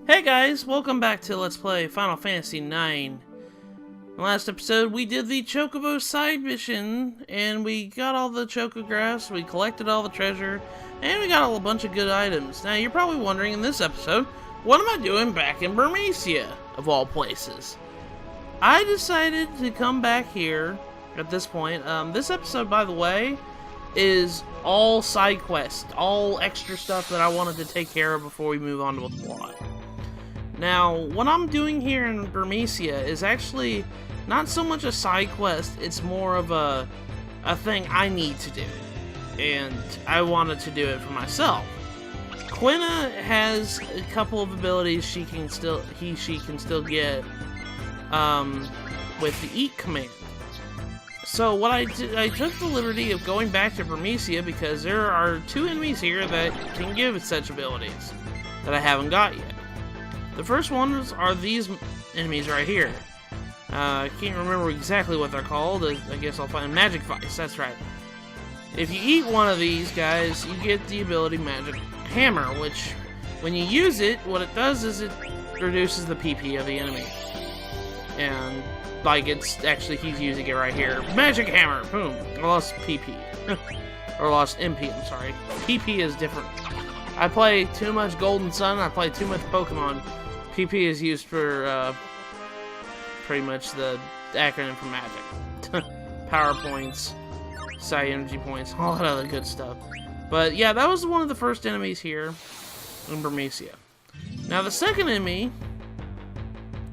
Hey guys, welcome back to Let's Play Final Fantasy IX. In the last episode, we did the Chocobo side mission, and we got all the Chocographs, we collected all the treasure, and we got a bunch of good items. Now, you're probably wondering in this episode, what am I doing back in Burmecia, of all places? I decided to come back here at this point. This episode, by the way, is all side quest, all extra stuff that I wanted to take care of before we move on to the plot. Now, what I'm doing here in Burmecia is actually not so much a side quest, it's more of a thing I need to do. And I wanted to do it for myself. Quina has a couple of abilities she can still get with the Eat command. So what I did, I took the liberty of going back to Burmecia because there are two enemies here that can give such abilities that I haven't got yet. The first ones are these enemies right here. I can't remember exactly what they're called. I guess I'll find Magic Vice, that's right. If you eat one of these guys, you get the ability Magic Hammer, which, when you use it, what it does is it reduces the PP of the enemy. And, like, it's actually, he's using it right here. Magic Hammer! Boom! I lost PP. Or lost MP, I'm sorry. PP is different. I play too much Golden Sun, I play too much Pokemon. PP is used for, pretty much the acronym for magic. Power points, Psi energy points, all that other good stuff. But yeah, that was one of the first enemies here in Burmecia. Now the second enemy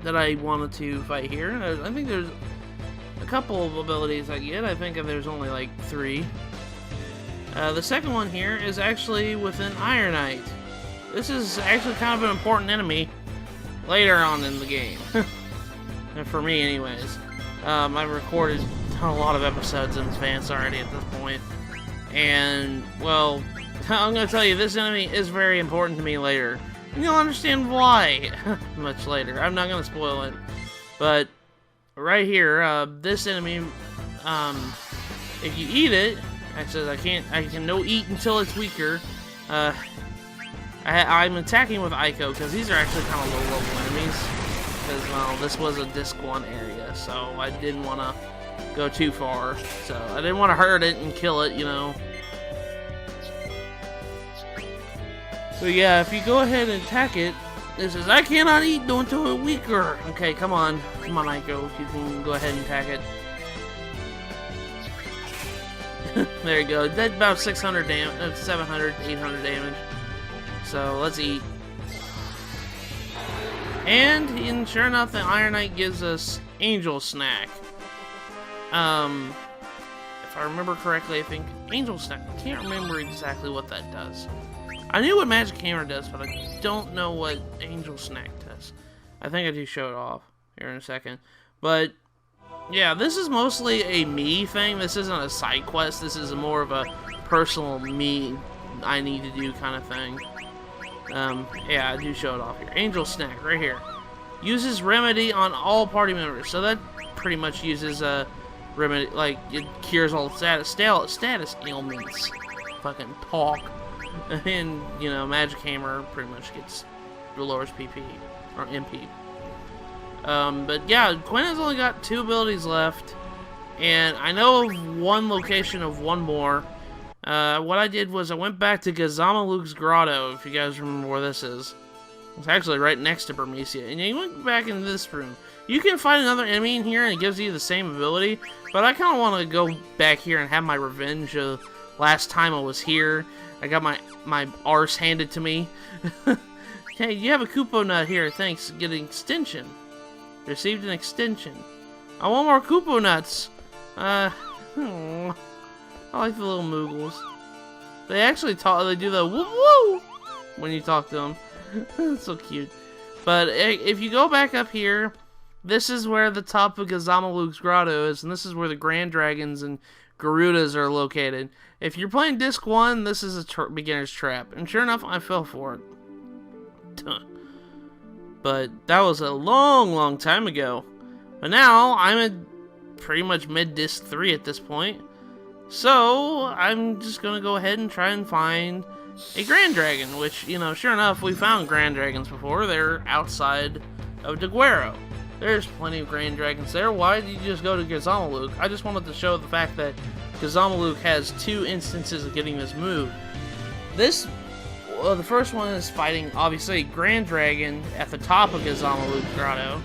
that I wanted to fight here, I think there's a couple of abilities I get. I think there's only like 3. The second one here is actually within Ironite. This is actually kind of an important enemy later on in the game. And for me anyways. I've recorded a lot of episodes in advance already at this point. And, well, I'm going to tell you, this enemy is very important to me later. And you'll understand why much later. I'm not going to spoil it. But, right here, this enemy, if you eat it, actually I can no eat until it's weaker. I'm attacking with Ico, because these are actually kind of low-level enemies. Because, well, this was a Disc 1 area, so I didn't want to go too far. So, I didn't want to hurt it and kill it, you know. So, yeah, if you go ahead and attack it, it says, I cannot eat until it's weaker. Okay, come on. Come on, Ico. You can go ahead and attack it. There you go. That's about 600 damage, 700, 800 damage. So let's eat. And sure enough, the Ironite gives us Angel Snack. If I remember correctly, I think Angel Snack. I can't remember exactly what that does. I knew what Magic Hammer does, but I don't know what Angel Snack does. I think I do show it off here in a second. But yeah, this is mostly a me thing. This isn't a side quest. This is more of a personal me, I need to do kind of thing. Yeah, I do show it off here. Angel Snack, right here. Uses Remedy on all party members. So that pretty much uses a Remedy, like, it cures all status ailments. Fucking talk. And, you know, Magic Hammer pretty much lowers PP, or MP. But yeah, Quinn has only got 2 abilities left, and I know of one location of one more. What I did was I went back to Gazamaluke's Grotto, if you guys remember where this is. It's actually right next to Burmecia, and you went back into this room. You can find another enemy in here, and it gives you the same ability, but I kind of want to go back here and have my revenge of last time I was here. I got my arse handed to me. Hey, you have a Koopo Nut here, thanks. Get an extension. Received an extension. I want more Koopo Nuts. I like the little Moogles. They actually talk. They do the woo woo when you talk to them. It's so cute. But if you go back up here, this is where the top of Gazamaluke's Grotto is, and this is where the Grand Dragons and Garudas are located. If you're playing Disc 1, this is a beginner's trap. And sure enough, I fell for it. But that was a long, long time ago. But now, I'm at pretty much mid-Disc 3 at this point. So, I'm just going to go ahead and try and find a Grand Dragon, which, you know, sure enough, we found Grand Dragons before. They're outside of Daguerreo. There's plenty of Grand Dragons there. Why did you just go to Gazamaluke? I just wanted to show the fact that Gazamaluke has 2 instances of getting this move. The first one is fighting, obviously, Grand Dragon at the top of Gazamaluke Grotto.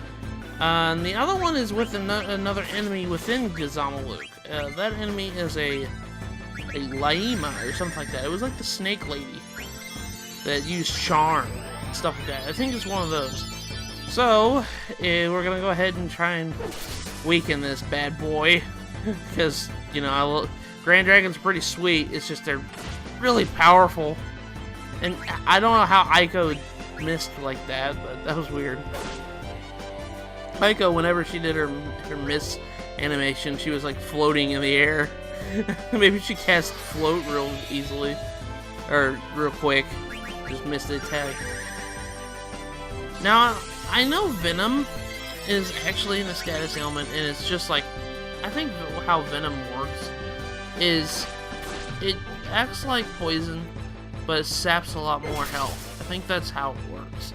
And the other one is with another enemy within Gazamaluke. That enemy is a Laima or something like that. It was like the snake lady that used charm and stuff like that. I think it's one of those. So, we're gonna go ahead and try and weaken this bad boy. Because, you know, Grand Dragons are pretty sweet. It's just they're really powerful. And I don't know how Aiko missed like that, but that was weird. Aiko, whenever she did her miss animation, she was like floating in the air. Maybe she cast float real easily. Or real quick. Just missed the attack. Now, I know Venom is actually in the status ailment, and it's just like, I think how Venom works is it acts like poison, but it saps a lot more health. I think that's how it works.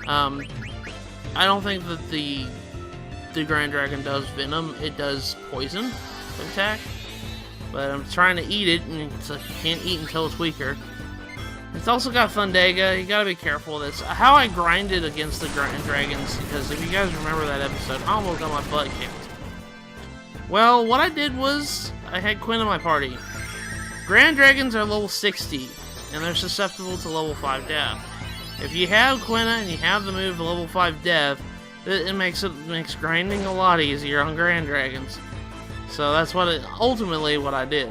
I don't think that the Grand Dragon does Venom. It does poison attack. But I'm trying to eat it, and it's like you can't eat until it's weaker. It's also got Thundega. You gotta be careful with this. How I grinded against the Grand Dragons, because if you guys remember that episode, I almost got my butt kicked. Well, what I did was, I had Quinn in my party. Grand Dragons are level 60, and they're susceptible to level 5 death. If you have Quina and you have the move level 5 death, it makes grinding a lot easier on Grand Dragons. So that's ultimately what I did.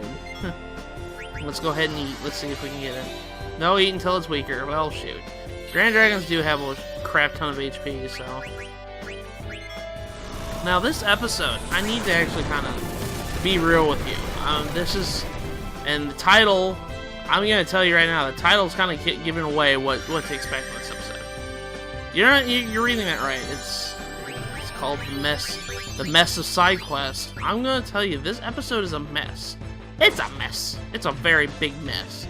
Let's go ahead and eat. Let's see if we can get it. No, eat until it's weaker. Well, shoot. Grand Dragons do have a crap ton of HP, so... Now, this episode, I need to actually kind of be real with you. And the title, I'm going to tell you right now, the title's kind of giving away what to expect in this episode. You're reading that right. It's called The Mess of Sidequest. I'm going to tell you, this episode is a mess. It's a mess. It's a very big mess.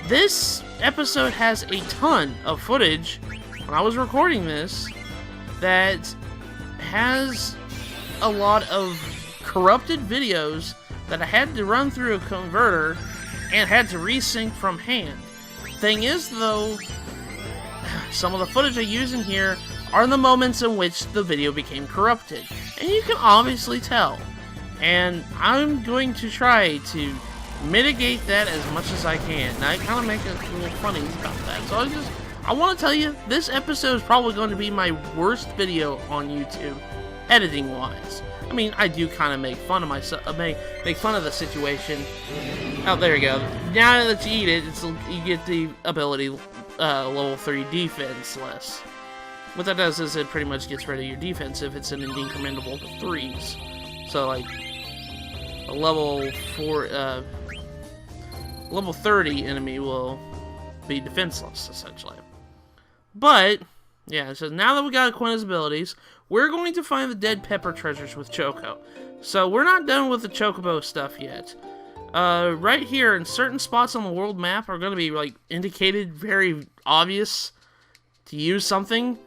This episode has a ton of footage, when I was recording this, that has a lot of corrupted videos that I had to run through a converter and had to resync from hand. Thing is, though, some of the footage I use in here are the moments in which the video became corrupted. And you can obviously tell. And I'm going to try to mitigate that as much as I can. And I kind of make a little funny about that. So I want to tell you, this episode is probably going to be my worst video on YouTube, editing-wise. I mean, I do kind of make fun of myself, make fun of the situation. Oh, there you go. Now that you eat it, you get the ability level 3 defense less. What that does is it pretty much gets rid of your defense if it's in an incrementable 3s. So, like, a level 30 enemy will be defenseless, essentially. But, yeah, so now that we got Quina's abilities, we're going to find the dead pepper treasures with Choco. So, we're not done with the Chocobo stuff yet. Right here, in certain spots on the world map are going to be, like, indicated very obvious to use something.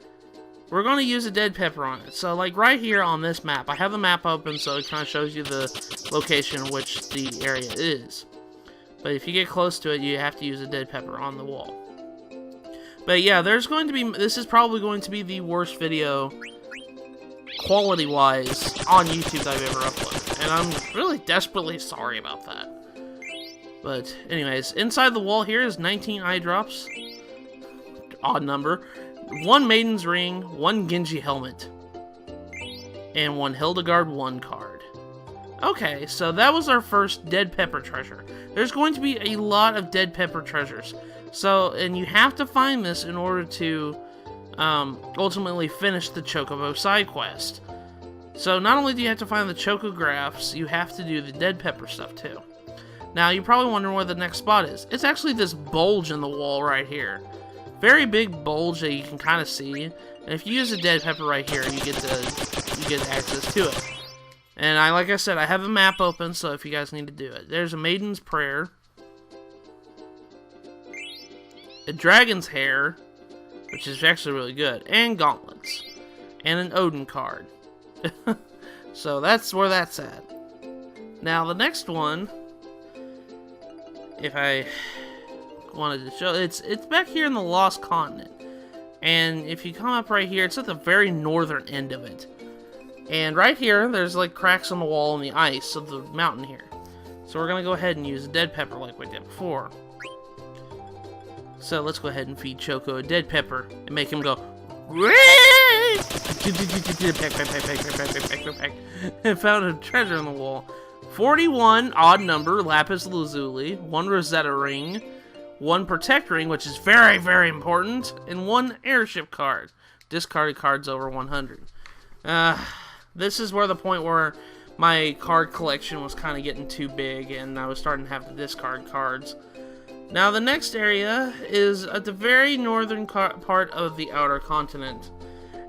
We're going to use a dead pepper on it. So, like, right here on this map, I have the map open so it kind of shows you the location in which the area is. But if you get close to it, you have to use a dead pepper on the wall. But yeah, this is probably going to be the worst video, quality-wise, on YouTube that I've ever uploaded. And I'm really desperately sorry about that. But anyways, inside the wall here is 19 eye drops. Odd number. 1 Maiden's Ring, 1 Genji Helmet, and 1 Hildegard 1 card. Okay, so that was our first dead pepper treasure. There's going to be a lot of dead pepper treasures. So, and you have to find this in order to ultimately finish the Chocobo side quest. So not only do you have to find the Chocographs, you have to do the dead pepper stuff too. Now, you're probably wondering where the next spot is. It's actually this bulge in the wall right here. Very big bulge that you can kind of see. And if you use a dead pepper right here, you get access to it. And like I said, I have a map open, so if you guys need to do it. There's a Maiden's Prayer. a dragon's hair, which is actually really good, and gauntlets, and an Odin card. So that's where that's at. Now the next one, if I wanted to show, it's back here in the Lost Continent. And if you come up right here, it's at the very northern end of it. And right here, there's like cracks on the wall and the ice of the mountain here. So we're going to go ahead and use a dead pepper like we did before. So let's go ahead and feed Choco a dead pepper and make him go, and found a treasure on the wall. 41, odd number, lapis lazuli, 1 Rosetta ring, 1 protect ring, which is very, very important, and 1 airship card. Discarded cards over 100. This is where the point where my card collection was kind of getting too big, and I was starting to have to discard cards. Now the next area is at the very northern part of the outer continent.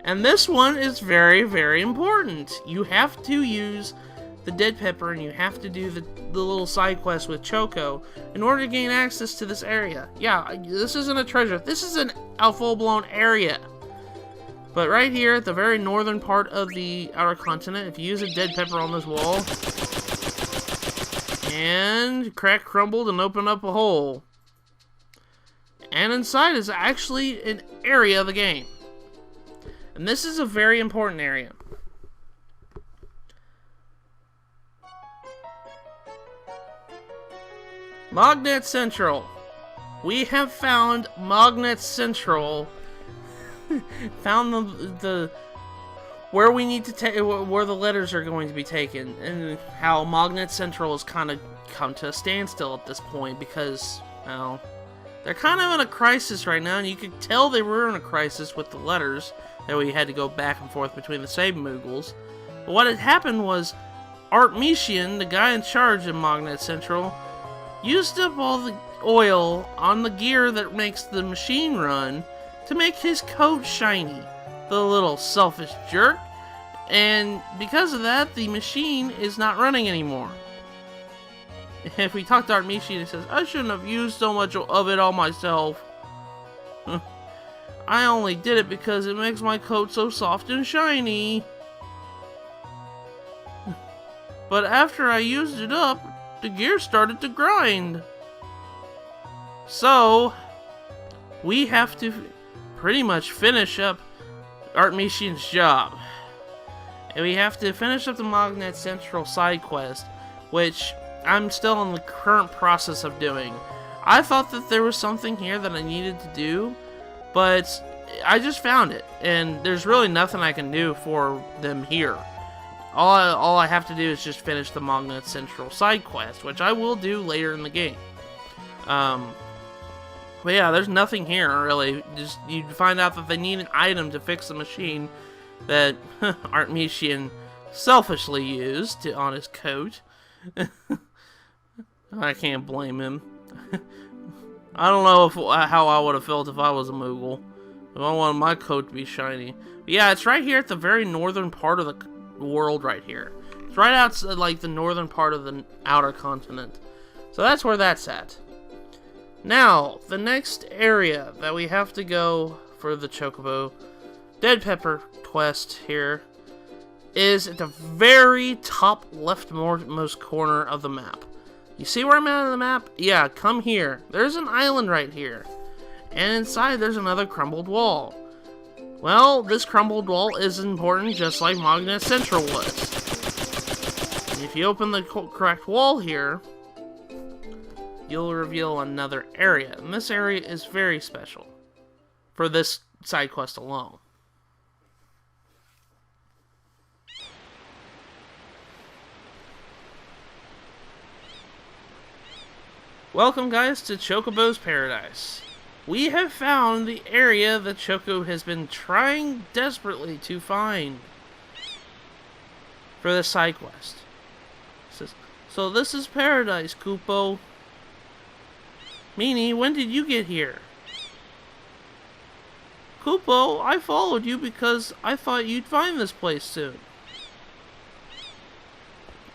And this one is very, very important. You have to use the dead pepper and you have to do the little side quest with Choco in order to gain access to this area. Yeah, this isn't a treasure. This is a full-blown area. But right here at the very northern part of the outer continent, if you use a dead pepper on this wall, and crack crumbled and open up a hole. And inside is actually an area of the game. And this is a very important area. Magnet Central. We have found Magnet Central. Found the where we need to take, where the letters are going to be taken, and how Magnet Central has kind of come to a standstill at this point because, well, they're kind of in a crisis right now, and you could tell they were in a crisis with the letters that we had to go back and forth between the save Moogles. But what had happened was Artmetian, the guy in charge of Magnet Central, used up all the oil on the gear that makes the machine run to make his coat shiny. The little selfish jerk. And because of that, the machine is not running anymore. If we talk to Artmetian, he says, I shouldn't have used so much of it on myself. I only did it because it makes my coat so soft and shiny. But after I used it up, the gear started to grind. So, we have to pretty much finish up Artmetian's job. And we have to finish up the Magnet Central side quest, which I'm still in the current process of doing. I thought that there was something here that I needed to do, but I just found it, and there's really nothing I can do for them here. All I have to do is just finish the Magnet Central side quest, which I will do later in the game. But yeah, there's nothing here, really. Just you find out that they need an item to fix the machine that Artmetian selfishly used on his coat. I can't blame him. I don't know how I would have felt if I was a Moogle. If I wanted my coat to be shiny. But yeah, it's right here at the very northern part of the world right here. It's right outside, like, the northern part of the outer continent. So that's where that's at. Now, the next area that we have to go for the Chocobo Dead Pepper quest here is at the very top leftmost corner of the map. You see where I'm at on the map? Yeah, come here. There's an island right here. And inside there's another crumbled wall. Well, this crumbled wall is important just like Magnet Central was. And if you open the correct wall here, you'll reveal another area. And this area is very special for this side quest alone. Welcome, guys, to Chocobo's Paradise. We have found the area that Choco has been trying desperately to find for this side quest. It says, so this is Paradise, Koopo. Meanie, when did you get here? Koopo, I followed you because I thought you'd find this place soon.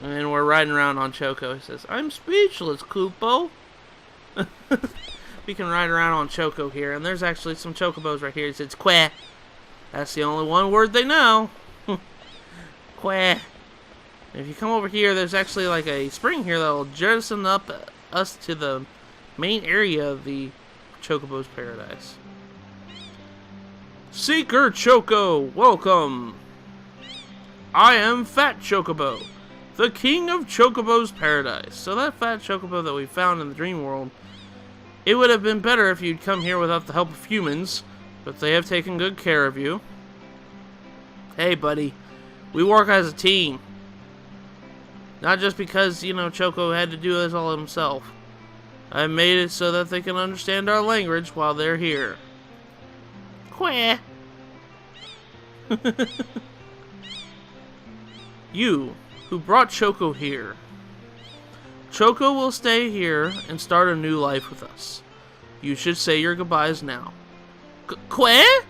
And then we're riding around on Choco. He says, I'm speechless, Koopo. we can ride around on Choco here. And there's actually some Chocobos right here. It says quack. That's the only one word they know. Quack. If you come over here, there's actually like a spring here that'll jettison up us to the main area of the Chocobo's paradise. Seeker Choco, welcome. I am Fat Chocobo, the king of Chocobo's paradise. So that Fat Chocobo that we found in the dream world, it would have been better if you'd come here without the help of humans, but they have taken good care of you. Hey buddy, we work as a team. Not just because, you know, Choco had to do this all himself. I made it so that they can understand our language while they're here. Quack. You, who brought Choco here. Choco will stay here and start a new life with us. You should say your goodbyes now. Quack?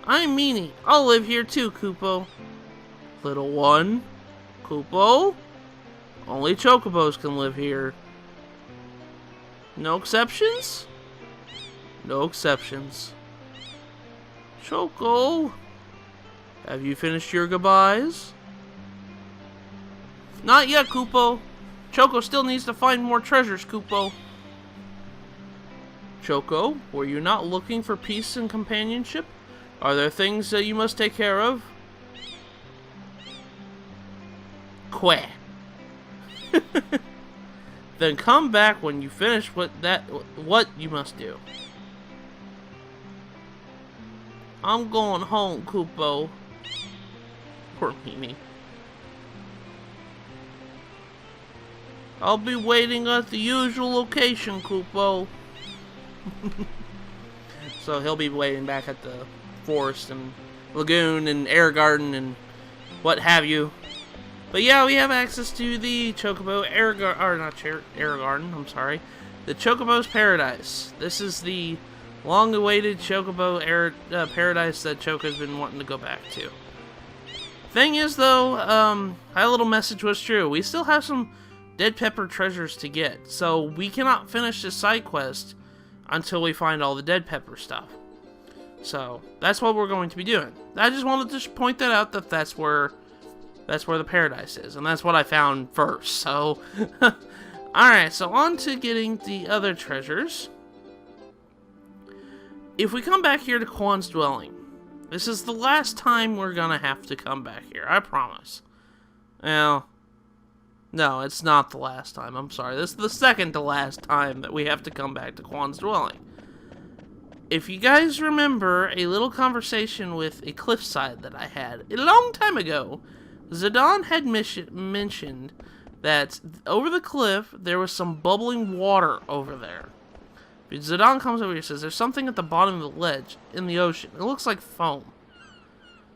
I'm meanie. I'll live here too, Koopo. Little one. Koopo? Only Chocobos can live here. No exceptions? No exceptions. Choco, have you finished your goodbyes? Not yet, Koopo. Choco still needs to find more treasures, Koopo. Choco, were you not looking for peace and companionship? Are there things that you must take care of? Quack. Then come back when you finish what you must do. I'm going home, Koopo. Poor Mimi. I'll be waiting at the usual location, Koopo. So he'll be waiting back at the forest and lagoon and air garden and what have you. But yeah, we have access to the Chocobo air garden, I'm sorry. The Chocobo's paradise. This is the long-awaited Chocobo paradise that Choco's been wanting to go back to. Thing is though, my little message was true. We still have some dead pepper treasures to get. So we cannot finish this side quest until we find all the dead pepper stuff. So that's what we're going to be doing. I just wanted to point that out, that that's where the paradise is, and that's what I found first. So alright, so on to getting the other treasures. If we come back here to Quan's dwelling, this is the last time we're gonna have to come back here, I promise. Well, no, it's not the last time, I'm sorry. This is the second to last time that we have to come back to Quan's dwelling. If you guys remember a little conversation with a cliffside that I had a long time ago, Zidane had mentioned that over the cliff there was some bubbling water over there. But Zidane comes over here and says there's something at the bottom of the ledge in the ocean. It looks like foam.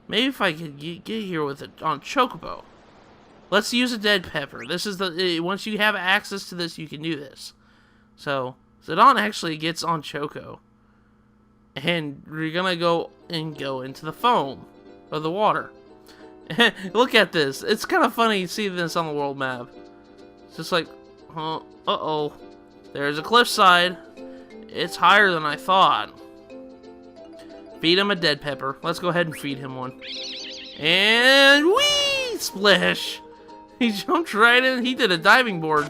Maybe if I could get here with it on Chocobo. Let's use a dead pepper. This is once you have access to this, you can do this. So Zidane actually gets on Choco, and we're gonna go into the foam of the water. Look at this. It's kind of funny to see this on the world map. It's just like, uh-oh. There's a cliffside. It's higher than I thought. Feed him a dead pepper. Let's go ahead and feed him one. And whee! Splash! He jumped right in. He did a diving board.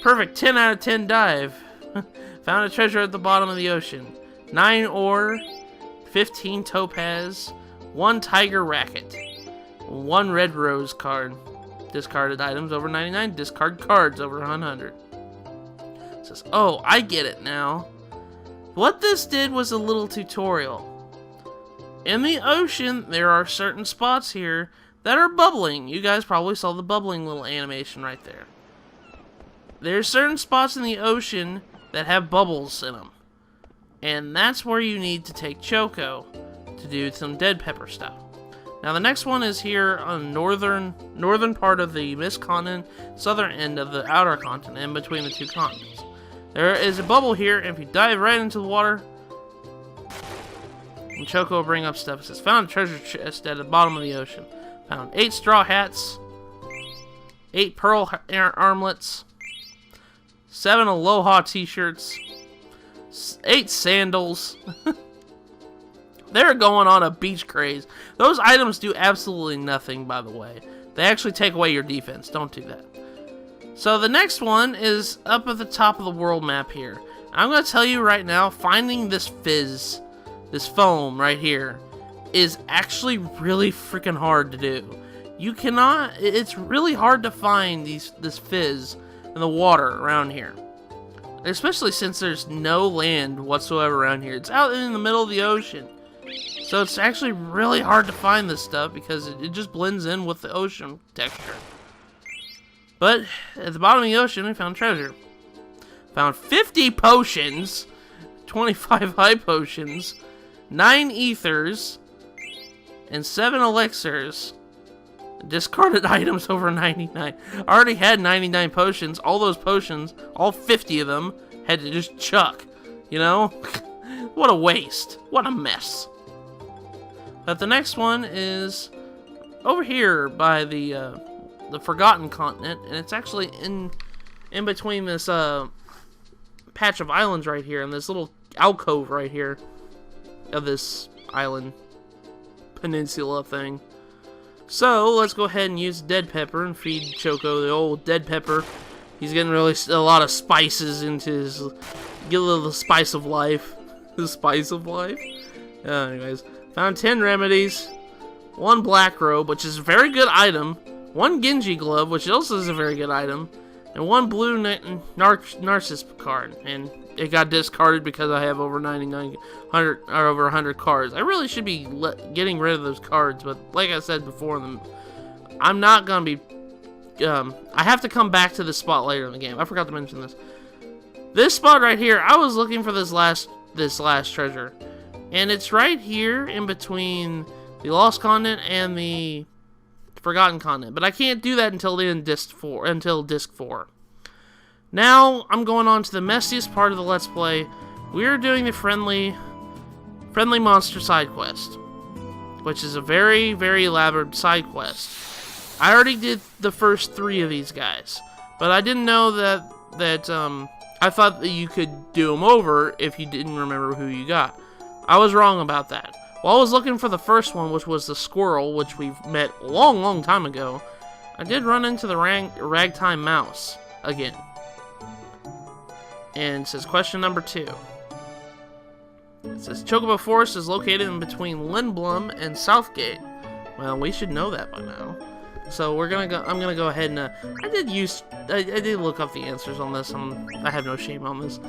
Perfect 10 out of 10 dive. Found a treasure at the bottom of the ocean. 9 ore, 15 topaz, 1 tiger racket, 1 red rose card. Discarded items over 99, discard cards over 100. It says, oh, I get it now. What this did was a little tutorial. In the ocean, there are certain spots here that are bubbling. You guys probably saw the bubbling little animation right there. There's certain spots in the ocean that have bubbles in them. And that's where you need to take Choco to do some dead pepper stuff. Now the next one is here on northern part of the Mist Continent, southern end of the outer continent, in between the two continents. There is a bubble here, and if you dive right into the water, and Choco will bring up stuff. It says, found a treasure chest at the bottom of the ocean. Found 8 straw hats, 8 pearl armlets, 7 aloha t-shirts, 8 sandals. They're going on a beach craze. Those items do absolutely nothing, by the way. They actually take away your defense. Don't do that. So the next one is up at the top of the world map here. I'm going to tell you right now, finding this fizz, this foam right here, is actually really freaking hard to do. You cannot, it's really hard to find this fizz in the water around here. Especially since there's no land whatsoever around here. It's out in the middle of the ocean. So it's actually really hard to find this stuff because it just blends in with the ocean texture. But at the bottom of the ocean, we found treasure. Found 50 potions, 25 high potions, 9 ethers, and 7 elixirs. Discarded items over 99. I already had 99 potions. All those potions, all 50 of them, had to just chuck. You know? What a waste. What a mess. But the next one is over here by the Forgotten Continent, and it's actually in between this patch of islands right here, and this little alcove right here of this island peninsula thing. So let's go ahead and use Dead Pepper and feed Choco the old Dead Pepper. He's getting really a lot of spices into his, get a little spice of life. The spice of life. Anyways, found 10 remedies, 1 black robe, which is a very good item, 1 Genji glove, which also is a very good item, and 1 blue Narcissus card. And it got discarded because I have over 100 or over 100 cards. I really should be getting rid of those cards, but like I said before, I'm not gonna be. I have to come back to this spot later in the game. I forgot to mention this. This spot right here, I was looking for this last treasure, and it's right here in between the Lost Continent and the Forgotten Continent. But I can't do that until the end until disc 4. Now, I'm going on to the messiest part of the Let's Play. We're doing the friendly monster side quest, which is a very, very elaborate side quest. I already did the first 3 of these guys, but I didn't know that I thought that you could do them over if you didn't remember who you got. I was wrong about that. While I was looking for the first one, which was the squirrel, which we've met a long, long time ago, I did run into the ragtime mouse again. And it says, question number 2. It says, Chocobo Forest is located in between Lindblum and Southgate. Well, we should know that by now. So I'm gonna go ahead and I did look up the answers on this. I have no shame on this.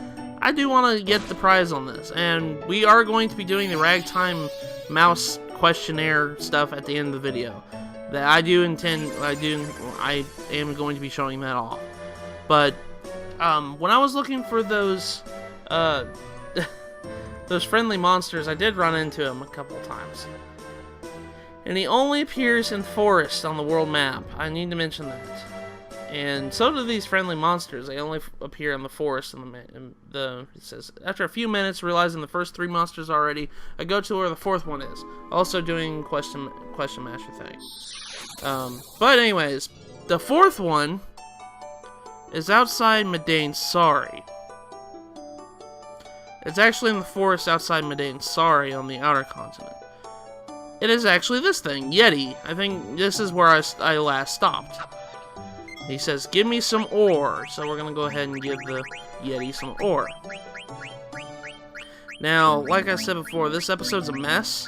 I do want to get the prize on this, and we are going to be doing the ragtime mouse questionnaire stuff at the end of the video. That I am going to be showing that off. But when I was looking for those those friendly monsters, I did run into him a couple of times. And he only appears in forests on the world map. I need to mention that. And so do these friendly monsters. They only appear in the forest. It says, after a few minutes, realizing the first 3 monsters already, I go to where the 4th one is. Also doing question master thing. But anyways, the 4th one is outside Medain Sari. It's actually in the forest outside Medain Sari on the outer continent. It is actually this thing, Yeti. I think this is where I last stopped. He says, give me some ore. So we're going to go ahead and give the Yeti some ore. Now, like I said before, this episode's a mess.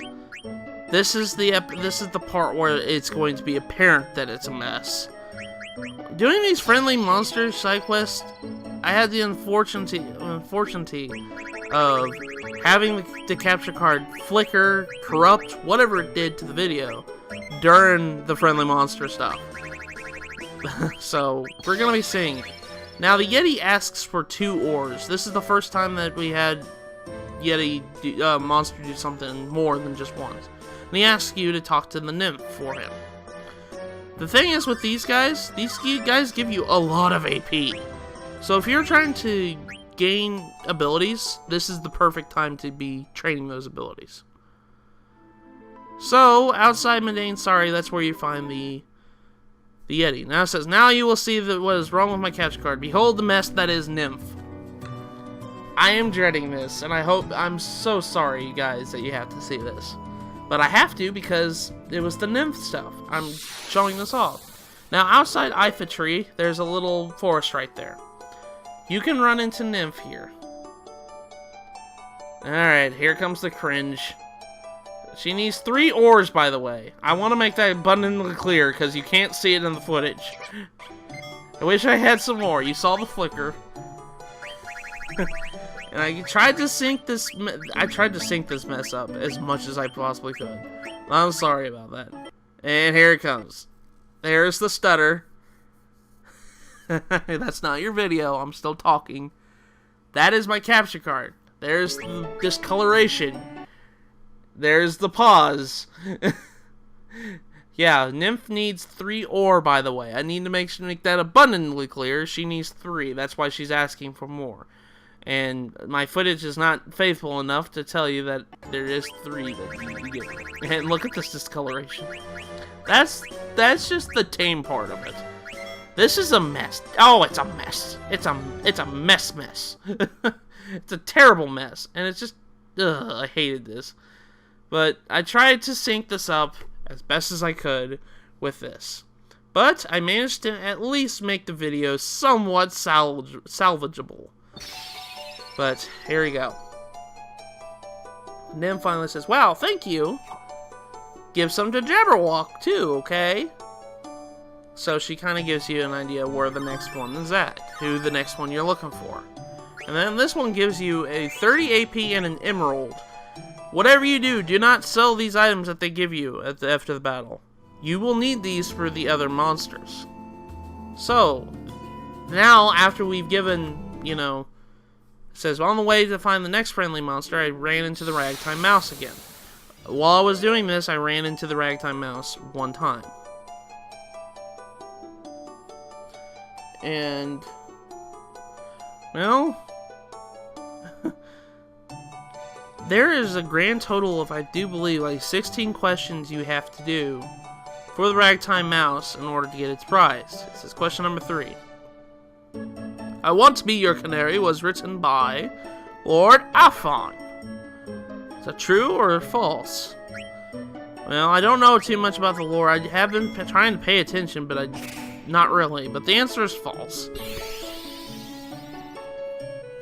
This is the part where it's going to be apparent that it's a mess. Doing these friendly monster side quests, I had the unfortunate of having the capture card flicker, corrupt, whatever it did to the video during the friendly monster stuff. So we're gonna be seeing it. Now the Yeti asks for 2 ores. This is the first time that we had Yeti monster do something more than just once. And he asks you to talk to the nymph for him. The thing is with these guys give you a lot of AP. So if you're trying to gain abilities, this is the perfect time to be training those abilities. So, outside Medain Sari, that's where you find the Yeti. Now it says, now you will see what is wrong with my capture card. Behold the mess that is Nymph. I am dreading this, and I'm so sorry, you guys, that you have to see this. But I have to because it was the nymph stuff. I'm showing this off. Now, outside Ifa Tree, there's a little forest right there. You can run into nymph here. Alright, here comes the cringe. She needs 3 ores, by the way. I want to make that abundantly clear because you can't see it in the footage. I wish I had some more. You saw the flicker. And I tried to sync this. I tried to sync this mess up as much as I possibly could. I'm sorry about that. And here it comes. There's the stutter. That's not your video. I'm still talking. That is my capture card. There's the discoloration. There's the pause. Yeah, nymph needs 3 ore, by the way. I need to make that abundantly clear. She needs 3. That's why she's asking for more. And my footage is not faithful enough to tell you that there is 3 that you get. And look at this discoloration. That's just the tame part of it. This is a mess. Oh, it's a mess. It's a mess. It's a terrible mess. And it's just, ugh, I hated this. But I tried to sync this up as best as I could with this. But I managed to at least make the video somewhat salvageable. But here we go. Nim finally says, wow, thank you. Give some to Jabberwock too, okay? So she kind of gives you an idea where the next one is at, who the next one you're looking for. And then this one gives you a 30 AP and an emerald. Whatever you do not sell these items that they give you after the battle. You will need these for the other monsters. So, now after we've given, you know, it says, on the way to find the next friendly monster, I ran into the Ragtime Mouse again. While I was doing this, I ran into the Ragtime Mouse one time. And, well, there is a grand total of, I do believe, like 16 questions you have to do for the Ragtime Mouse in order to get its prize. This is question number 3. I Want to Be Your Canary was written by Lord Afon. Is that true or false? Well, I don't know too much about the lore. I have been trying to pay attention, but not really. But the answer is false.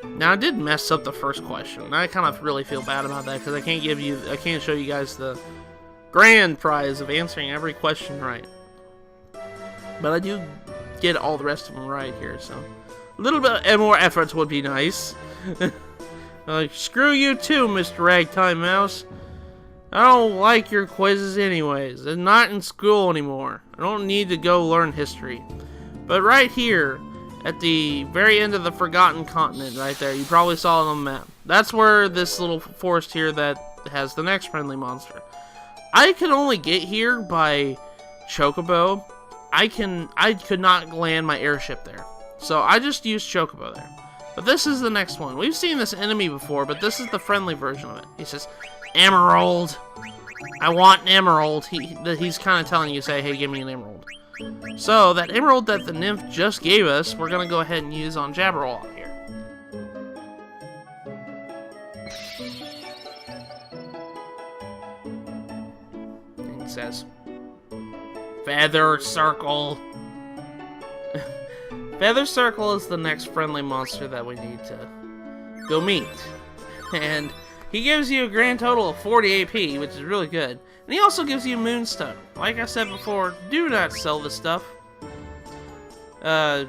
Now, I did mess up the first question. I kind of really feel bad about that because I can't show you guys the grand prize of answering every question right. But I do get all the rest of them right here, so a little bit more effort would be nice. Screw you too, Mr. Ragtime Mouse. I don't like your quizzes anyways. They're not in school anymore. I don't need to go learn history. But right here, at the very end of the Forgotten Continent, right there, you probably saw it on the map. That's where this little forest here that has the next friendly monster. I could only get here by Chocobo. I could not land my airship there. So I just used Chocobo there. But this is the next one. We've seen this enemy before, but this is the friendly version of it. He says, Emerald. I want an emerald. He's kind of telling you, say, hey, give me an emerald. So, that emerald that the nymph just gave us, we're going to go ahead and use on Jabberwock here. And it says, Feather Circle. Feather Circle is the next friendly monster that we need to go meet. And he gives you a grand total of 40 AP, which is really good. And he also gives you Moonstone. Like I said before, do not sell this stuff. Do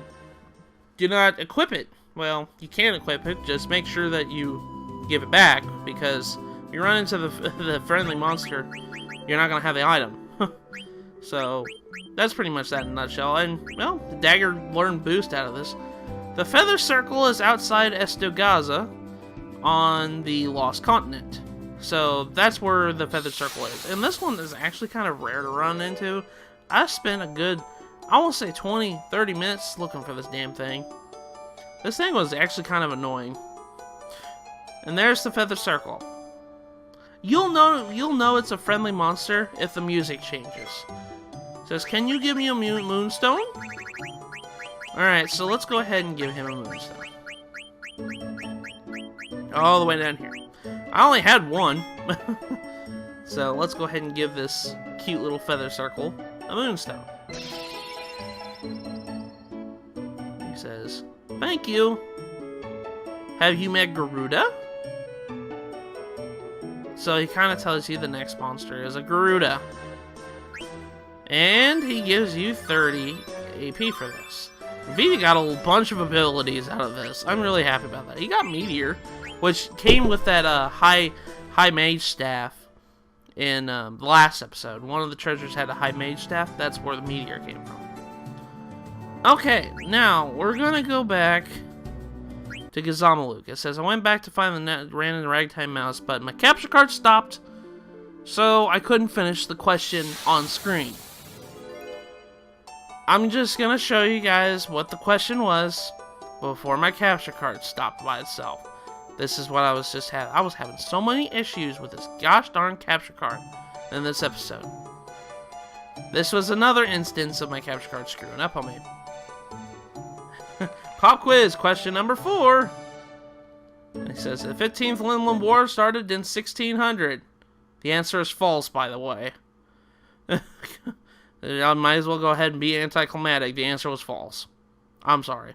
not equip it. Well, you can equip it, just make sure that you give it back, because if you run into the friendly monster, you're not going to have the item. So, that's pretty much that in a nutshell. And, well, the dagger learned boost out of this. The Feather Circle is outside Estogaza on the Lost Continent. So, that's where the Feather Circle is. And this one is actually kind of rare to run into. I spent a good, I want to say 20, 30 minutes looking for this damn thing. This thing was actually kind of annoying. And there's the Feather Circle. You'll know it's a friendly monster if the music changes. It says, can you give me a Moonstone? Alright, so let's go ahead and give him a Moonstone. all the way down here. I only had one. So let's go ahead and give this cute little feather circle a moonstone. He says, "Thank you. Have you met Garuda?" So he kind of tells you the next monster is a Garuda. And he gives you 30 AP for this. Vita got a bunch of abilities out of this. I'm really happy about that. He got Meteor, which came with that high mage staff in the last episode. One of the treasures had a high mage staff. That's where the Meteor came from. Okay, now we're gonna go back to Gazamaluk. It says, "I went back to find the random ragtime mouse, but my capture card stopped, so I couldn't finish the question on screen." I'm just gonna show you guys what the question was before my capture card stopped by itself. This is what I was just having. I was having so many issues with this gosh darn capture card in this episode. This was another instance of my capture card screwing up on me. Pop quiz, question number 4. And it says, the 15th Linland War started in 1600. The answer is false, by the way. I might as well go ahead and be anticlimactic. The answer was false. I'm sorry.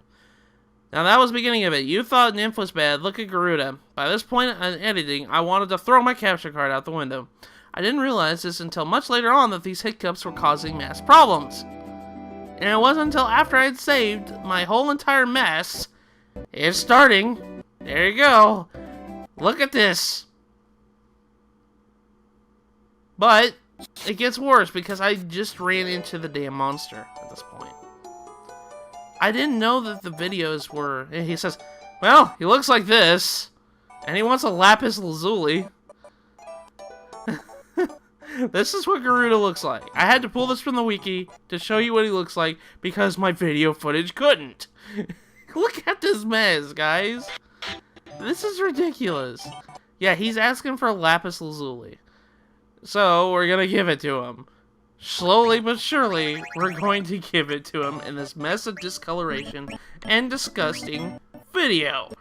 Now that was the beginning of it. You thought Nymph was bad. Look at Garuda. By this point in editing, I wanted to throw my capture card out the window. I didn't realize this until much later on that these hiccups were causing mass problems. And it wasn't until after I had saved my whole entire mess. It's starting. There you go. Look at this. But it gets worse because I just ran into the damn monster at this point. I didn't know that the videos were... He says, well, he looks like this. And he wants a lapis lazuli. This is what Garuda looks like. I had to pull this from the wiki to show you what he looks like because my video footage couldn't. Look at this mess, guys. This is ridiculous. Yeah, he's asking for a lapis lazuli. So, we're gonna give it to him. Slowly but surely, we're going to give it to him in this mess of discoloration and disgusting video.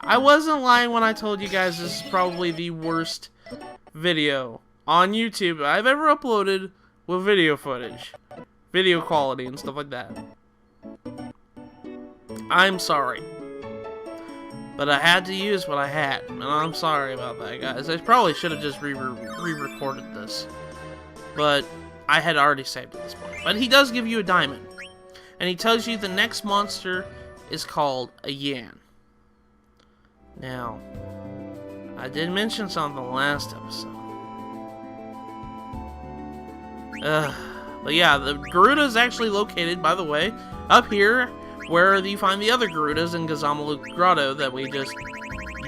I wasn't lying when I told you guys this is probably the worst video on YouTube I've ever uploaded with video footage, video quality and stuff like that. I'm sorry, but I had to use what I had, and I'm sorry about that, guys. I probably should have just re-recorded this, but I had already saved at this point. But he does give you a diamond, and he tells you the next monster is called a Yan. Now, I did mention something last episode. But yeah, the Garuda is actually located, by the way, up here where you find the other Garudas in Gazamaluk Grotto that we just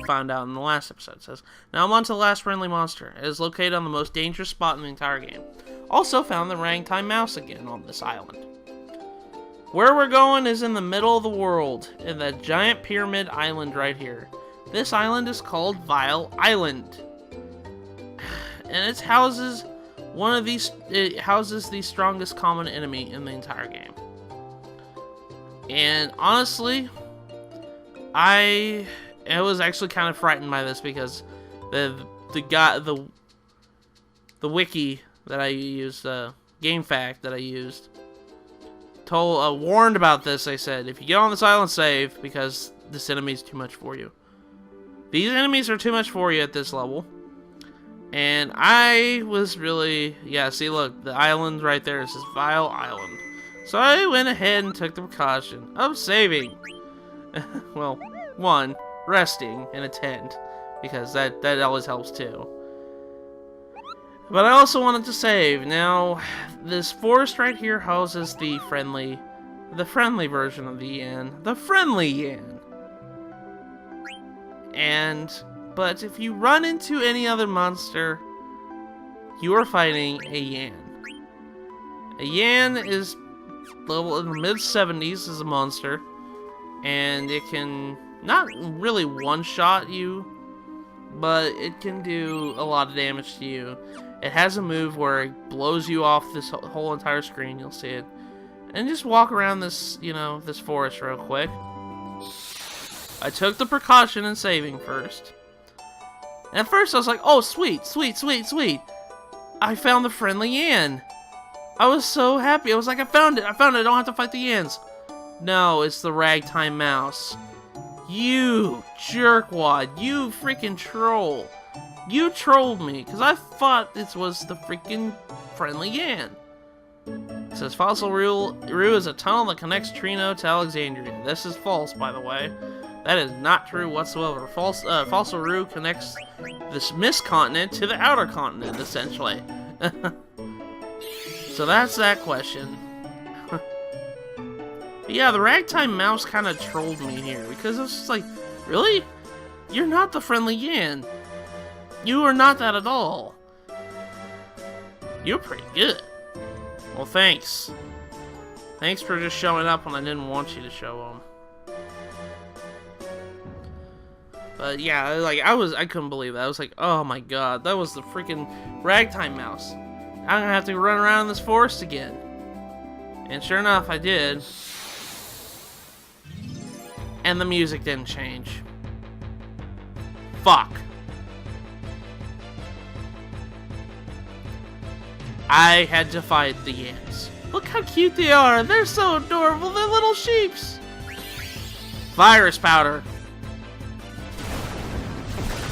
found out in the last episode. It says, now I'm on to the last friendly monster. It is located on the most dangerous spot in the entire game. Also found the ragtime mouse again on this island. Where we're going is in the middle of the world, in that giant pyramid island right here. This island is called Vile Island, and it houses the strongest common enemy in the entire game. And honestly, I was actually kind of frightened by this because the wiki that I used, the game fact that I used, warned about this. They said if you get on this island, save because this enemy is too much for you. These enemies are too much for you at this level. And I was really... Yeah, see, look. The island right there. It says Vile Island. So I went ahead and took the precaution of saving. Well, one, resting in a tent. Because that always helps too. But I also wanted to save. Now, this forest right here houses the friendly version of the Yan. The friendly Yan. But if you run into any other monster, you are fighting a Yan. A Yan is level in the mid-70s as a monster, and it can not really one-shot you, but it can do a lot of damage to you. It has a move where it blows you off this whole entire screen, you'll see it. And just walk around this, this forest real quick. I took the precaution in saving first. And at first I was like, oh, sweet, sweet, sweet, sweet. I found the friendly Yan. I was so happy. I was like, I found it. I found it. I don't have to fight the Yans. No, it's the ragtime mouse. You jerkwad. You freaking troll. You trolled me, because I thought this was the freaking friendly Yan. It says Fossil Rue is a tunnel that connects Trino to Alexandria. This is false, by the way. That is not true whatsoever. Fossil Rue connects this mist continent to the outer continent, essentially. So that's that question. Yeah, the ragtime mouse kind of trolled me here, because it was just like, really? You're not the friendly Yan. You are not that at all. You're pretty good. Well, thanks. Thanks for just showing up when I didn't want you to show them. But yeah, like I couldn't believe that. I was like, oh my god, that was the freaking ragtime mouse. I'm gonna have to run around in this forest again. And sure enough, I did. And the music didn't change. Fuck. I had to fight the Yans. Look how cute they are. They're so adorable. They're little sheeps. Virus powder.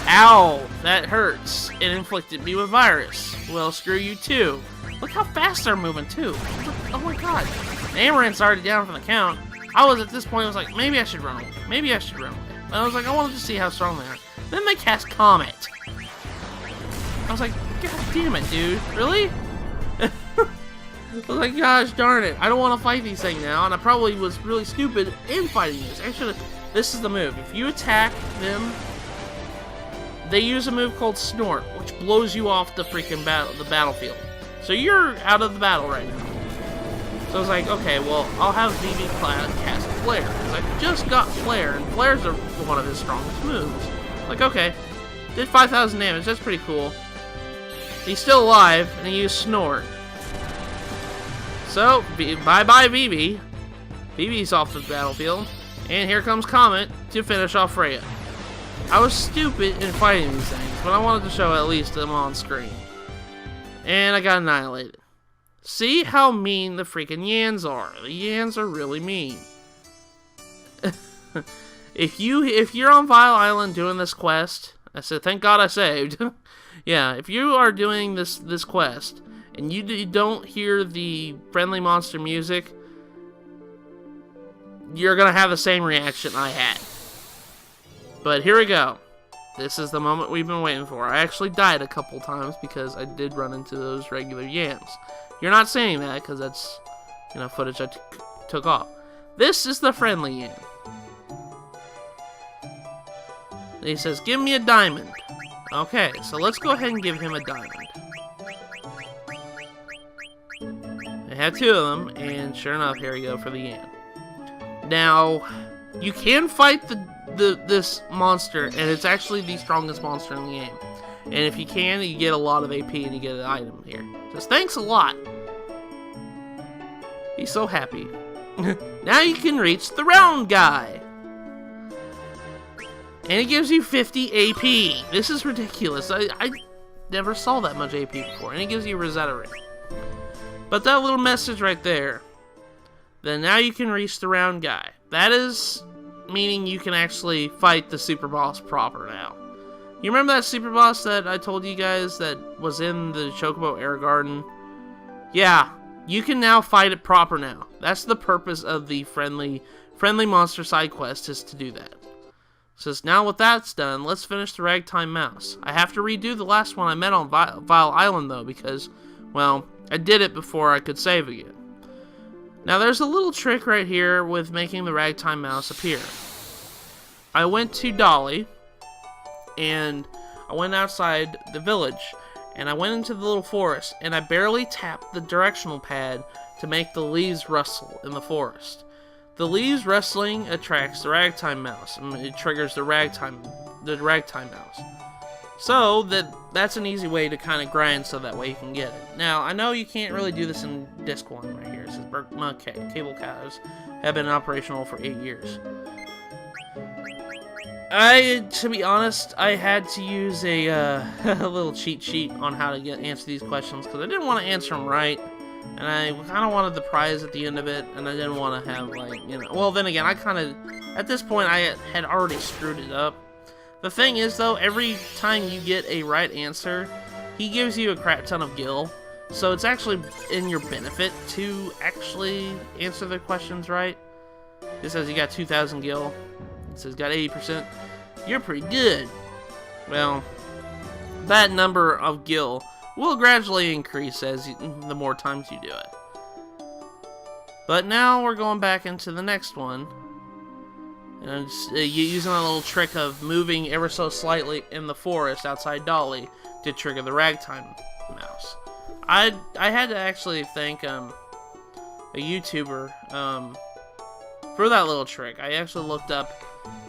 Ow, that hurts. It inflicted me with virus. Well, screw you too. Look how fast they're moving too. Look, oh my god. The Amaranth's already down from the count. I was at this point, I was like, maybe I should run away. Maybe I should run away. And I was like, I wanted to see how strong they are. Then they cast Comet. I was like, god damn it, dude. Really? I was like, gosh darn it, I don't want to fight these things now, and I probably was really stupid in fighting this. Actually, this is the move. If you attack them, they use a move called Snort, which blows you off the freaking battlefield. So you're out of the battle right now. So I was like, okay, well, I'll have VV cast Flare, because I just got Flare, and Flare's one of his strongest moves. Like, okay, did 5,000 damage, that's pretty cool. He's still alive, and he used Snort. So, bye-bye Vivi. Vivi's off the battlefield. And here comes Comet to finish off Freya. I was stupid in fighting these things, but I wanted to show at least them on screen. And I got annihilated. See how mean the freaking Yans are. The Yans are really mean. If you're on Vile Island doing this quest, I said, thank God I saved. Yeah, if you are doing this quest, and you don't hear the friendly monster music, you're gonna have the same reaction I had. But here we go. This is the moment we've been waiting for. I actually died a couple times because I did run into those regular Yams. You're not saying that because that's, footage I took off. This is the friendly Yan. He says, give me a diamond. Okay, so let's go ahead and give him a diamond. I had two of them, and sure enough, here we go for the Yan. Now, you can fight this monster, and it's actually the strongest monster in the game. And if you can, you get a lot of AP, and you get an item here. Says, thanks a lot. He's so happy. Now you can reach the round guy. And it gives you 50 AP. This is ridiculous. I never saw that much AP before. And it gives you Rosetta Ring. But that little message right there, then now you can reach the round guy. That is meaning you can actually fight the super boss proper now. You remember that super boss that I told you guys that was in the Chocobo Air Garden? Yeah, you can now fight it proper now. That's the purpose of the friendly monster side quest, is to do that. Says, now with that's done, let's finish the ragtime mouse. I have to redo the last one I met on Vile Island though, because, well, I did it before I could save again. Now there's a little trick right here with making the ragtime mouse appear. I went to Dolly, and I went outside the village, and I went into the little forest, and I barely tapped the directional pad to make the leaves rustle in the forest. The leaves rustling attracts the ragtime mouse, and it triggers the ragtime mouse. So that's an easy way to kind of grind so that way you can get it. Now, I know you can't really do this in Disc 1 right here. It says cable cows have been operational for 8 years. To be honest, I had to use a, a little cheat sheet on how to answer these questions because I didn't want to answer them right, and I kind of wanted the prize at the end of it, and I didn't want to have, like, you know, well, then again, I kind of, at this point, I had already screwed it up. The thing is, though, every time you get a right answer, he gives you a crap ton of gil, so it's actually in your benefit to actually answer the questions right. It says you got 2,000 gil. It says got 80%. You're pretty good. Well, that number of gil will gradually increase as the more times you do it. But now we're going back into the next one. And using a little trick of moving ever so slightly in the forest outside Dolly to trigger the ragtime mouse. I had to actually thank a YouTuber for that little trick. I actually looked up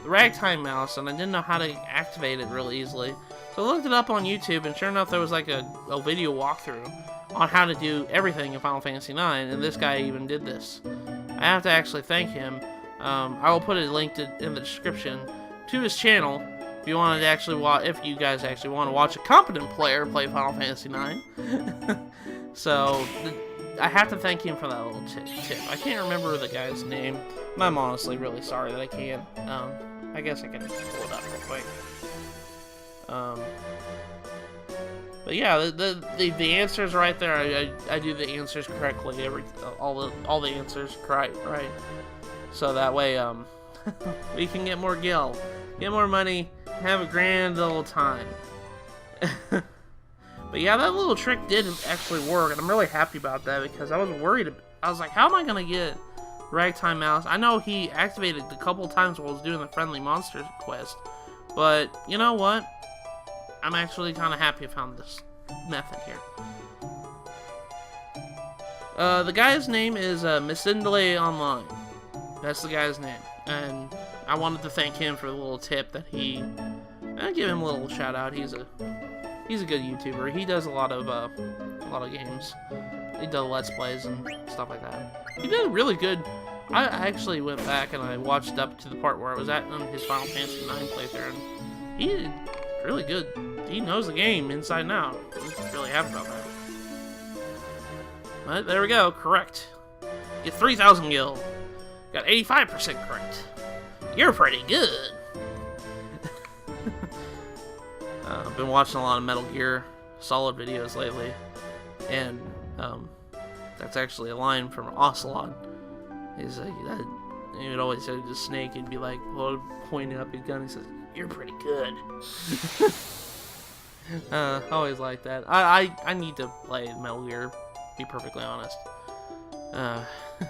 the ragtime mouse, and I didn't know how to activate it really easily. So I looked it up on YouTube, and sure enough, there was like a video walkthrough on how to do everything in Final Fantasy IX, and this guy even did this. I have to actually thank him. I will put it linked in the description to his channel if you wanted to actually if you guys actually want to watch a competent player play Final Fantasy IX. So I have to thank him for that little tip. I can't remember the guy's name. I'm honestly really sorry that I can't. I guess I can pull it up real quick. But yeah, the answers right there. I do the answers correctly. All the answers right. So that way we can get more gil, get more money, have a grand old time. But yeah, that little trick did actually work, and I'm really happy about that because I was worried. I was like, how am I gonna get Ragtime Mouse? I know he activated a couple times while I was doing the Friendly Monsters quest, but you know what? I'm actually kind of happy I found this method here. The guy's name is MattsLPAdventures Online. That's the guy's name, and I wanted to thank him for the little tip that he. I'll give him a little shout out. He's a good YouTuber. He does a lot of games. He does Let's Plays and stuff like that. He did really good. I actually went back and I watched up to the part where I was at on his Final Fantasy IX playthrough, and he did really good. He knows the game inside and out. I'm really happy about that. But there we go. Correct. Get 3,000 gil. Got 85% correct. You're pretty good. I've been watching a lot of Metal Gear Solid videos lately, and that's actually a line from Ocelot. He's like, he would always say to the snake, he'd be like, pointing up his gun, he says, "You're pretty good." Always like that. I need to play Metal Gear, to be perfectly honest.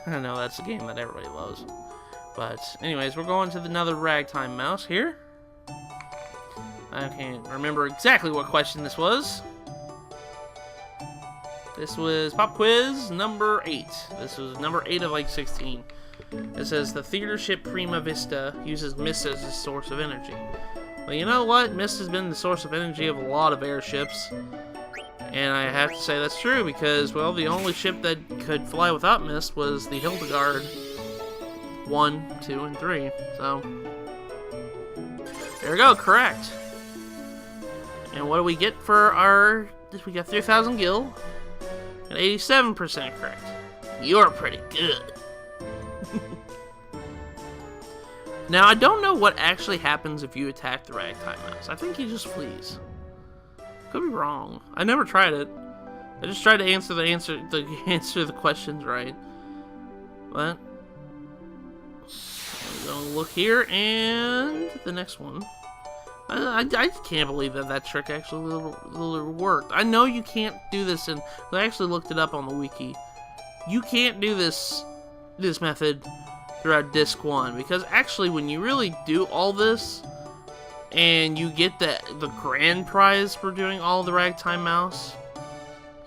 I know that's a game that everybody loves. But anyways, we're going to another Ragtime Mouse here. I can't remember exactly what question this was. This was Pop Quiz number 8. This was number 8 of like 16. It says the theater ship Prima Vista uses mist as a source of energy. Well, you know what? Mist has been the source of energy of a lot of airships. And I have to say that's true because, well, the only ship that could fly without mist was the Hildegard 1, 2, and 3. So, there we go, correct. And what do we get for our... We got 3,000 gil and 87% correct. You're pretty good. Now, I don't know what actually happens if you attack the Ragtime Mouse. I think he just flees. Could be wrong. I never tried it. I just tried to answer the questions right. But I'm gonna look here and the next one. I can't believe that trick actually worked. I know you can't do this, and I actually looked it up on the wiki. You can't do this method throughout Disc 1 because actually, when you really do all this. And you get the grand prize for doing all the Ragtime Mouse,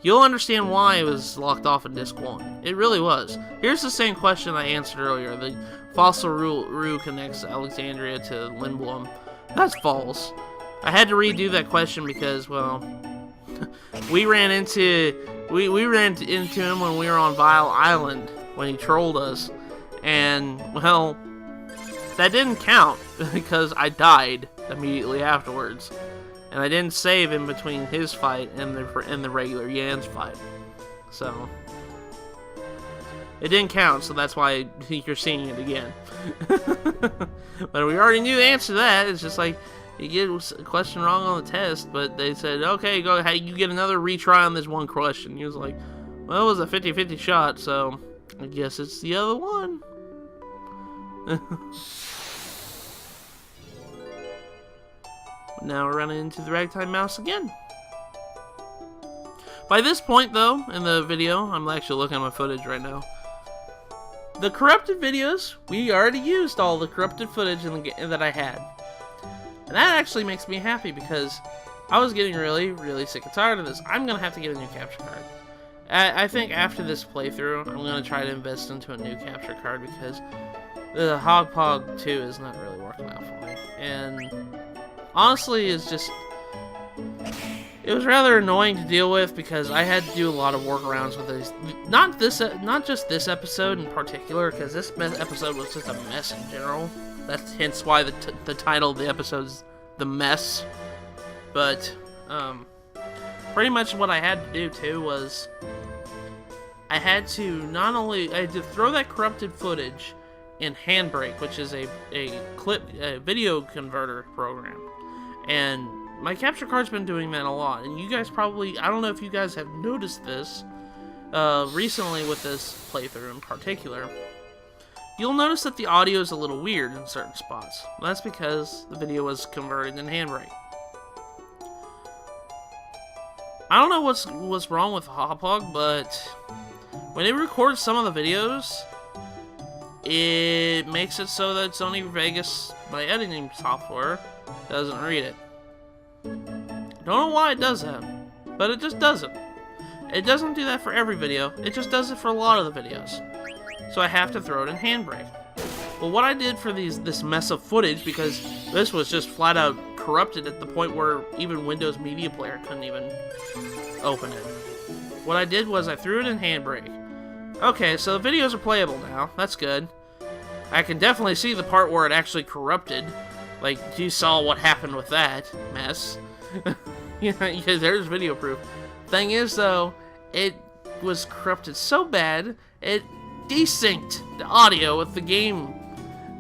you'll understand why it was locked off in Disc 1. It really was. Here's the same question I answered earlier. The fossil Rue connects Alexandria to Lindblom. That's false. I had to redo that question because, well, we ran into him when we were on Vile Island when he trolled us. And, well, that didn't count because I died immediately afterwards, and I didn't save in between his fight and the regular Yan's fight, so it didn't count. So that's why you're seeing it again. But we already knew the answer to that. It's just like you get a question wrong on the test, but they said, okay, go ahead, you get another retry on this one question. He was like, well, it was a 50-50 shot, so I guess it's the other one. Now we're running into the ragtime mouse again. By this point, though, in the video, I'm actually looking at my footage right now. The corrupted videos, we already used all the corrupted footage that I had. And that actually makes me happy because I was getting really, really sick and tired of this. I'm going to have to get a new capture card. I think after this playthrough, I'm going to try to invest into a new capture card because the Hogpog 2 is not really working out for me. And honestly, it's just... it was rather annoying to deal with because I had to do a lot of workarounds with these. Not just this episode in particular, because this episode was just a mess in general. That's hence why the title of the episode is The Mess. But pretty much what I had to do too was I had to throw that corrupted footage in Handbrake, which is a video converter program, and my capture card's been doing that a lot. And you guys probably, I don't know if you guys have noticed this recently with this playthrough in particular. You'll notice that the audio is a little weird in certain spots. That's because the video was converted in Handbrake. I don't know what's wrong with Hogpog, but when it records some of the videos, it makes it so that Sony Vegas, my editing software, doesn't read it. Don't know why it does that, but it just doesn't. It doesn't do that for every video, it just does it for a lot of the videos. So I have to throw it in Handbrake. Well, what I did for this mess of footage, because this was just flat out corrupted at the point where even Windows Media Player couldn't even open it. What I did was I threw it in Handbrake. Okay, so the videos are playable now, that's good. I can definitely see the part where it actually corrupted. Like, you saw what happened with that mess. Yeah, there's video proof. Thing is, though, it was corrupted so bad, it desynced the audio with the game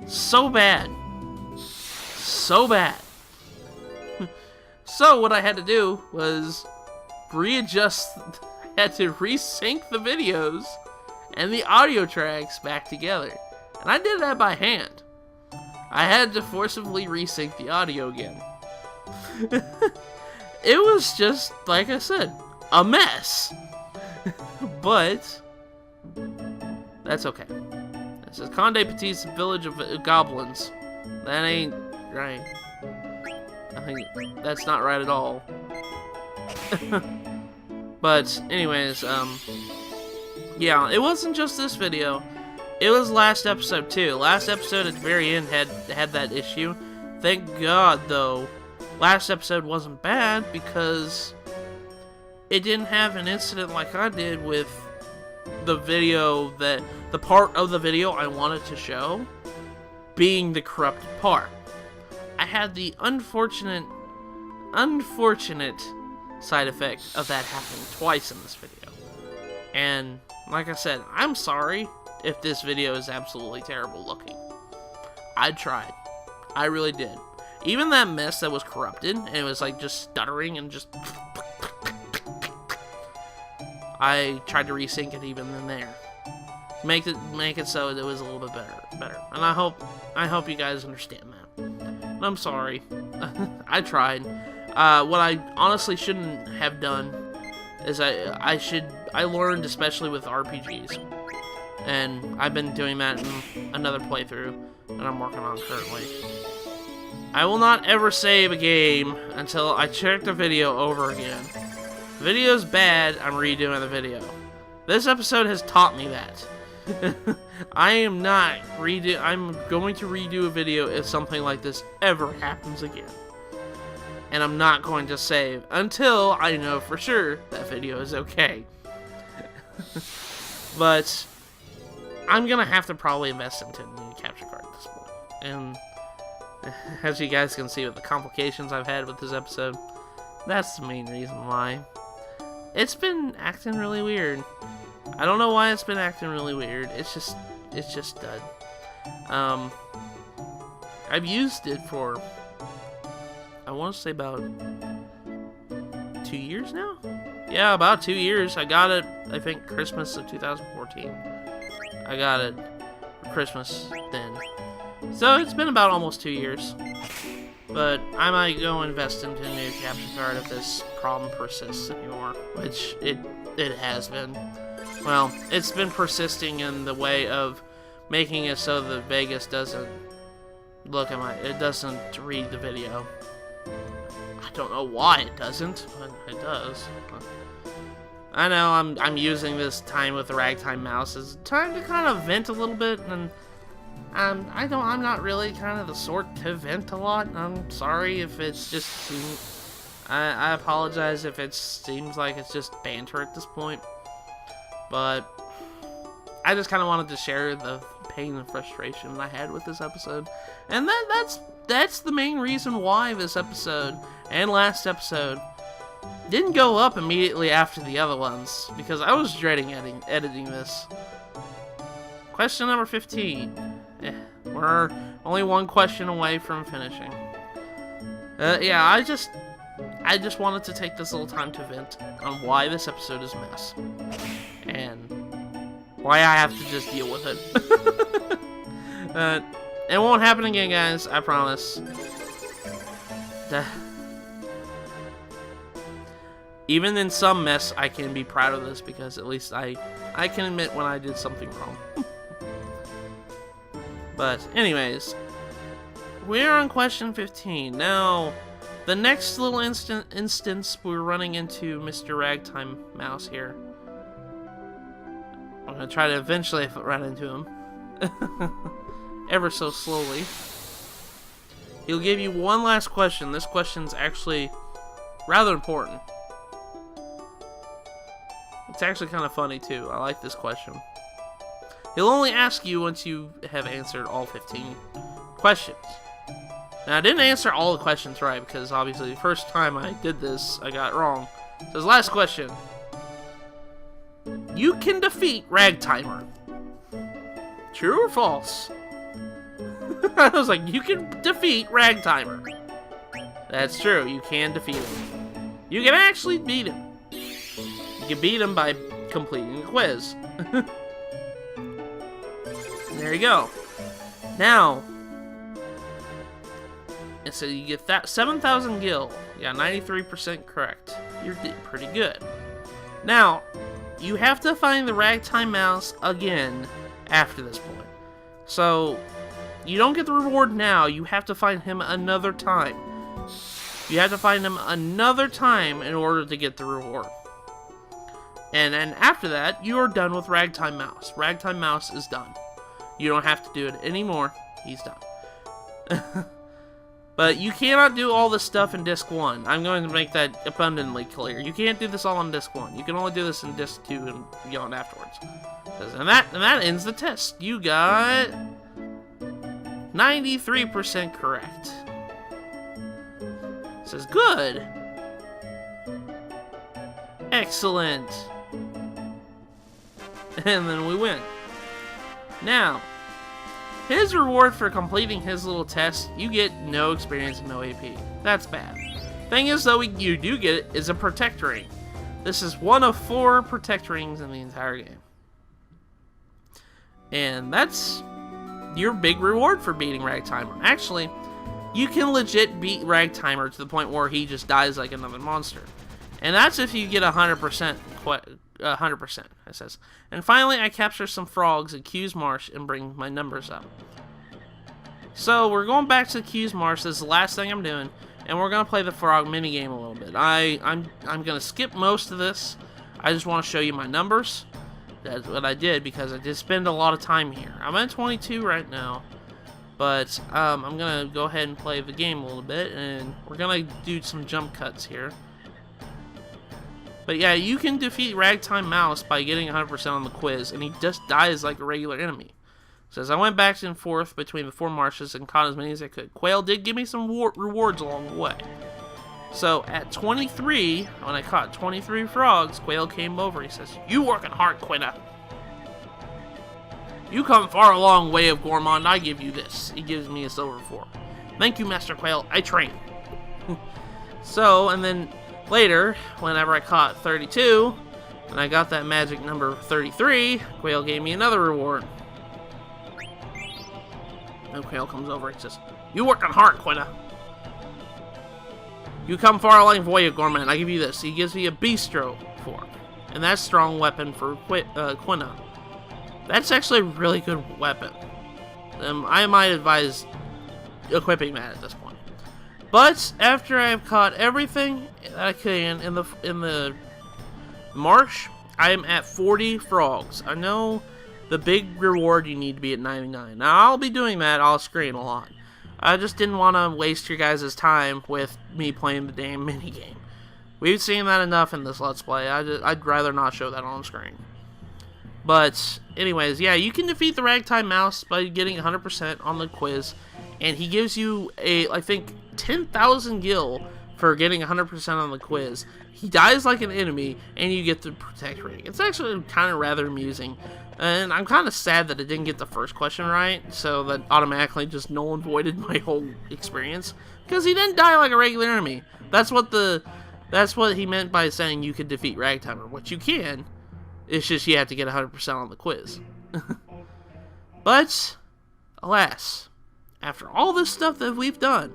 so bad. So bad. So what I had to do was readjust, I had to resync the videos and the audio tracks back together. And I did that by hand. I had to forcibly resync the audio again. It was just, like I said, a mess. But that's okay. This is Conde Petit's Village of Goblins. That ain't right. I think that's not right at all. But anyways, yeah, it wasn't just this video. It was last episode too. Last episode at the very end had that issue. Thank God though, last episode wasn't bad because it didn't have an incident like I did with the video, that the part of the video I wanted to show being the corrupted part. I had the unfortunate side effect of that happening twice in this video. And like I said, I'm sorry if this video is absolutely terrible looking. I tried. I really did. Even that mess that was corrupted, and it was like just stuttering and just... I tried to resync it even in there. Make it so it was a little bit better. And I hope you guys understand that. And I'm sorry. I tried. What I honestly shouldn't have done is I learned, especially with RPGs. And I've been doing that in another playthrough that I'm working on currently. I will not ever save a game until I check the video over again. If the video's bad, I'm redoing the video. This episode has taught me that. I'm going to redo a video if something like this ever happens again. And I'm not going to save until I know for sure that video is okay. But I'm gonna have to probably invest into a new capture card at this point. And As you guys can see with the complications I've had with this episode, that's the main reason why. It's been acting really weird. I don't know why it's been acting really weird. It's just dud. I've used it for, I want to say about 2 years now? Yeah, about 2 years. I got it, I think, Christmas of 2014. I got it for Christmas then. So it's been about almost 2 years. But I might go invest into a new capture card if this problem persists anymore, which it has been. Well, it's been persisting in the way of making it so that Vegas doesn't look at it doesn't read the video. I don't know why it doesn't, but it does. I know I'm using this time with the Ragtime Mouse as time to kind of vent a little bit, and I'm not really kind of the sort to vent a lot. I'm sorry if it's just I apologize if it seems like it's just banter at this point, but I just kind of wanted to share the pain and frustration I had with this episode, and that's the main reason why this episode and last episode didn't go up immediately after the other ones, because I was dreading editing this. Question number 15. We're only one question away from finishing. Yeah, I just wanted to take this little time to vent on why this episode is a mess, and why I have to just deal with it. It won't happen again, guys, I promise. Even in some mess, I can be proud of this, because at least I can admit when I did something wrong. But anyways, we're on question 15. Now, the next little instance we're running into Mr. Ragtime Mouse here. I'm going to try to eventually run into him. Ever so slowly. He'll give you one last question. This question's actually rather important. It's actually kind of funny too. I like this question. He'll only ask you once you have answered all 15 questions. Now, I didn't answer all the questions right, because obviously the first time I did this, I got it wrong. So his last question. You can defeat Ragtimer. True or false? I was like, you can defeat Ragtimer. That's true, you can defeat him. You can actually beat him. You can beat him by completing the quiz. There you go. Now, and so you get that 7,000 gil. Yeah, 93% correct. You're pretty good. Now, you have to find the Ragtime Mouse again after this point. So, you don't get the reward now. You have to find him another time. You have to find him another time in order to get the reward. And then after that, you are done with Ragtime Mouse. Ragtime Mouse is done. You don't have to do it anymore. He's done. But you cannot do all this stuff in Disc 1. I'm going to make that abundantly clear. You can't do this all on Disc 1. You can only do this in Disc 2 and beyond afterwards. And that ends the test. You got 93% correct. It says good. Excellent. And then we win. Now, his reward for completing his little test, you get no experience and no AP. That's bad. Thing is, though, you do get it, is a Protect Ring. This is one of 4 Protect Rings in the entire game. And that's your big reward for beating Ragtimer. Actually, you can legit beat Ragtimer to the point where he just dies like another monster. And that's if you get 100%. 100%, it says. And finally, I capture some frogs at Q's Marsh and bring my numbers up. So, we're going back to Q's Marsh. This is the last thing I'm doing. And we're going to play the frog minigame a little bit. I'm going to skip most of this. I just want to show you my numbers. That's what I did, because I did spend a lot of time here. I'm at 22 right now. But, I'm going to go ahead and play the game a little bit. And we're going to do some jump cuts here. But yeah, you can defeat Ragtime Mouse by getting 100% on the quiz, and he just dies like a regular enemy. Says, I went back and forth between the 4 marshes and caught as many as I could. Quail did give me some rewards along the way. So, at 23, when I caught 23 frogs, Quail came over. He says, you working hard, Quina. You come far a long way of Gourmand, I give you this. He gives me a silver fork. Thank you, Master Quail. I train. So, and then later, whenever I caught 32, and I got that magic number 33, Quail gave me another reward. And Quail comes over and says, you working hard, Quina. You come far along way of Gourmand, I give you this. He gives me a bistro fork. And that's a strong weapon for Quina. That's actually a really good weapon. I might advise equipping that at this point. But after I've caught everything that I can in the marsh, I am at 40 frogs. I know the big reward you need to be at 99. Now I'll be doing that off screen a lot. I just didn't want to waste your guys' time with me playing the damn minigame. We've seen that enough in this Let's Play. I'd rather not show that on screen. But, anyways, yeah, you can defeat the Ragtime Mouse by getting 100% on the quiz. And he gives you, I think, 10,000 gil for getting 100% on the quiz. He dies like an enemy, and you get the Protect rating. It's actually kind of rather amusing. And I'm kind of sad that I didn't get the first question right, so that automatically just null and voided my whole experience. Because he didn't die like a regular enemy. That's what he meant by saying you could defeat Ragtimer, which you can. It's just you have to get 100% on the quiz. But, alas, after all this stuff that we've done,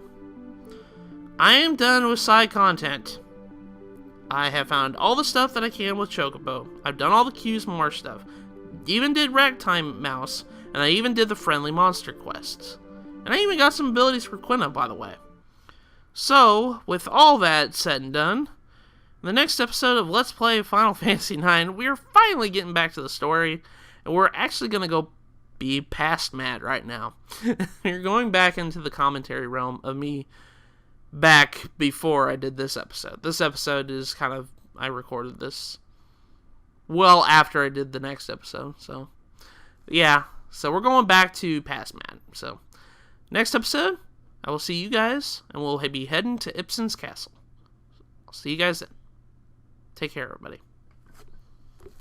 I am done with side content. I have found all the stuff that I can with Chocobo. I've done all the Q's Marsh stuff. Even did Ragtime Mouse, and I even did the Friendly Monster quests. And I even got some abilities for Quina, by the way. So, with all that said and done, in the next episode of Let's Play Final Fantasy IX, we're finally getting back to the story, and we're actually going to go be past Matt right now. You're going back into the commentary realm of me back before I did this episode. This episode is kind of, I recorded this well after I did the next episode, so yeah. So we're going back to past Matt. So, next episode, I will see you guys, and we'll be heading to Ibsen's castle. I'll see you guys then. Take care, everybody.